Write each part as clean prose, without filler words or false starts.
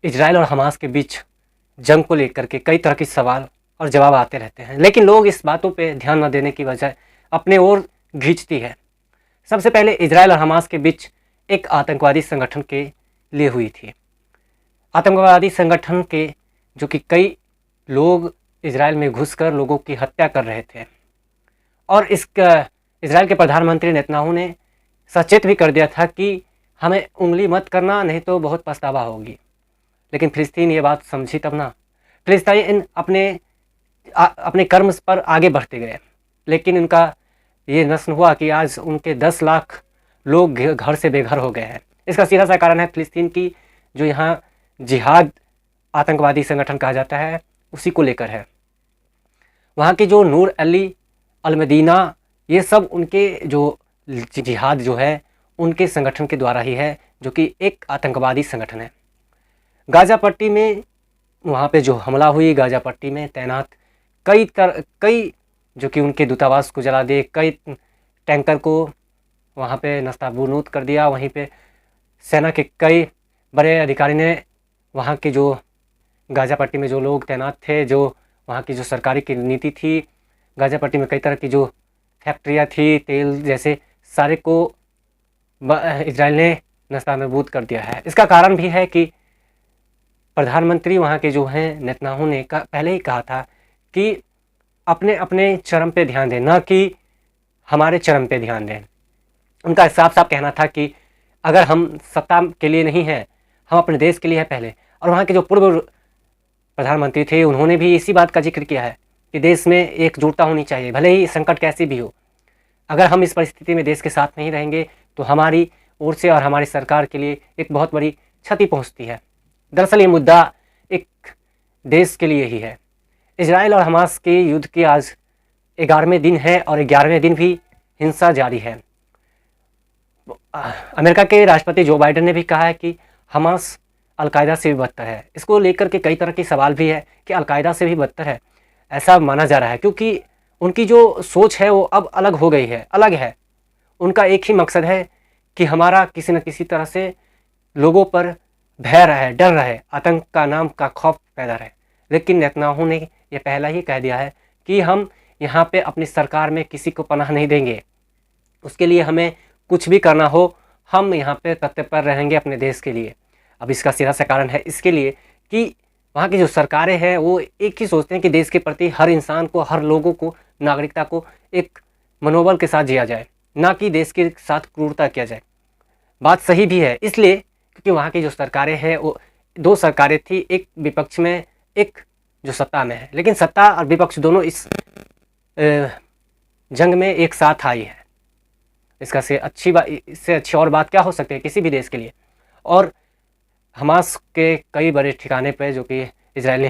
Israel और Hamas के बीच जंग को लेकर के कई तरह के सवाल और जवाब आते रहते हैं, लेकिन लोग इस बातों पे ध्यान न देने की वजह अपने ओर खींचती है। सबसे पहले इजराइल और हमास के बीच एक आतंकवादी संगठन के लिए हुई थी। आतंकवादी संगठन के जो कि कई लोग इजराइल में घुसकर लोगों की हत्या कर रहे थे, और इजराइल के प्रधानमंत्री नेतन्याहू ने सचेत भी कर दिया था कि हमें उंगली मत करना, नहीं तो बहुत पछतावा होगी। लेकिन फिलिस्तीन ये बात समझी तब ना। फिलिस्तीन अपने कर्म पर आगे बढ़ते गए, लेकिन उनका ये नष्ट हुआ कि आज उनके 10 लाख लोग घर से बेघर हो गए हैं। इसका सीधा सा कारण है फिलिस्तीन की जो यहाँ जिहाद आतंकवादी संगठन कहा जाता है, उसी को लेकर है। वहाँ के जो नूर अली अल-मदीना, ये सब उनके जो जिहाद जो है उनके संगठन के द्वारा ही है, जो कि एक आतंकवादी संगठन है। गाज़ा पट्टी में वहाँ पे जो हमला हुई, गाज़ा पट्टी में तैनात कई जो कि उनके दूतावास को जला दिए, कई टैंकर को वहाँ पे नस्ताबूनूद कर दिया। वहीं पे सेना के कई बड़े अधिकारी ने वहाँ के जो गाज़ा पट्टी में जो लोग तैनात थे, जो वहाँ की जो सरकारी की नीति थी, गाज़ा पट्टी में कई तरह की जो फैक्ट्रियाँ थी तेल जैसे, सारे को इजराइल ने नस्तानाबूद कर दिया है। इसका कारण भी है कि प्रधानमंत्री वहाँ के जो हैं नेतन्याहू ने पहले ही कहा था कि अपने अपने चरम पे ध्यान दें, न कि हमारे चरम पे ध्यान दें। उनका साफ साफ कहना था कि अगर हम सत्ता के लिए नहीं हैं, हम अपने देश के लिए हैं पहले। और वहाँ के जो पूर्व प्रधानमंत्री थे उन्होंने भी इसी बात का जिक्र किया है कि देश में एकजुटता होनी चाहिए, भले ही संकट कैसी भी हो। अगर हम इस परिस्थिति में देश के साथ नहीं रहेंगे तो हमारी ओर से और हमारी सरकार के लिए एक बहुत बड़ी क्षति पहुंचती है। दरअसल ये मुद्दा एक देश के लिए ही है। इजराइल और हमास के युद्ध के आज 11वें दिन है और 11वें दिन भी हिंसा जारी है। अमेरिका के राष्ट्रपति जो बाइडेन ने भी कहा है कि हमास अलकायदा से भी बदतर है। इसको लेकर के कई तरह के सवाल भी है कि अलकायदा से भी बदतर है, ऐसा माना जा रहा है, क्योंकि उनकी जो सोच है वो अब अलग हो गई है, अलग है। उनका एक ही मकसद है कि हमारा किसी न किसी तरह से लोगों पर भय रहे, डर रहे, आतंक का नाम का खौफ पैदा रहे। लेकिन नेतन्याहू ने यह पहला ही कह दिया है कि हम यहाँ पे अपनी सरकार में किसी को पनाह नहीं देंगे। उसके लिए हमें कुछ भी करना हो, हम यहाँ पे तत्पर रहेंगे अपने देश के लिए। अब इसका सीधा सा कारण है इसके लिए कि वहाँ की जो सरकारें हैं वो एक ही सोचते हैं कि देश के प्रति हर इंसान को, हर लोगों को, नागरिकता को एक मनोबल के साथ जिया जाए, ना कि देश के साथ क्रूरता किया जाए। बात सही भी है इसलिए क्योंकि वहाँ की जो सरकारें हैं वो 2 सरकारें थी, एक विपक्ष में, एक जो सत्ता में है। लेकिन सत्ता और विपक्ष दोनों इस जंग में एक साथ आई है। इससे अच्छी और बात क्या हो सकती है किसी भी देश के लिए। और हमास के कई बड़े ठिकाने पर जो कि इजराइल ने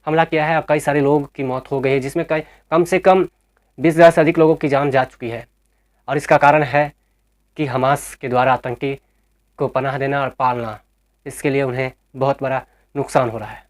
हमला किया है और कई सारे लोगों की मौत हो गई है, जिसमें कम से कम 20,000 से अधिक लोगों की जान जा चुकी है। और इसका कारण है कि हमास के द्वारा आतंकी को पनाह देना और पालना, इसके लिए उन्हें बहुत बड़ा नुकसान हो रहा है।